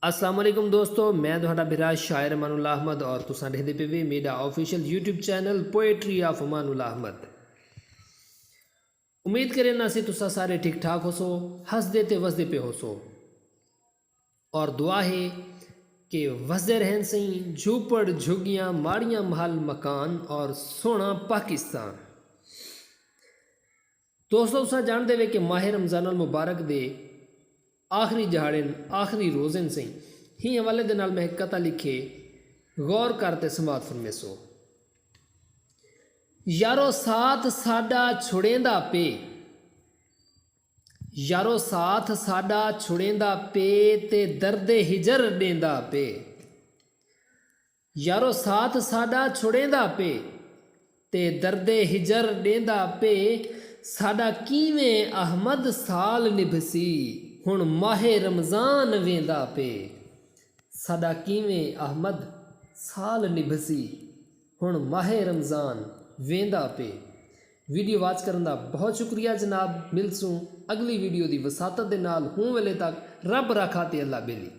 السلام علیکم دوستو، میں تہاڈا بھرا شاعر امان اللہ احمد اور تساں دیکھدے پے وے میرا official YouTube channel poetry of Amanullah Ahmad. امید کریں نا سی تساں سارے ٹھیک ٹھاک ہو سو، ہسدے تے وسدے پہ ہو سو، اور دعا ہے کہ وسدے رہن سہیں جھوپڑ جھگیاں ماڑیاں محل مکان اور سونا پاکستان۔ دوستو تساں جان دے وے کہ ماہ رمضان المبارک دے آخری جہاڑن آخری روزن سے ہی حوالے دے نال میں ایک قطع لکھے غور کرتے سماعت فرمے سو۔ یارو ساتھ ساڈا چھڑیندا پے، یارو ساتھ ساڈا چھڑیندا پے تے درد ہجر دیندا پے، یارو ساتھ ساڈا چھڑیندا پے تے درد ہجر دیندا پے، ساڈا کیویں احمد سال نبھسی ہن ماہ رمضان ویندا پے، ساڈا کیویں احمد سال نبھسی ہن ماہ رمضان ویندا پے۔ ویڈیو واچ کرن دا بہت شکریہ جناب، ملسوں اگلی ویڈیو دی وساطت دے نال، ہوں ویلے تک رب رکھا تے اللہ بیلی۔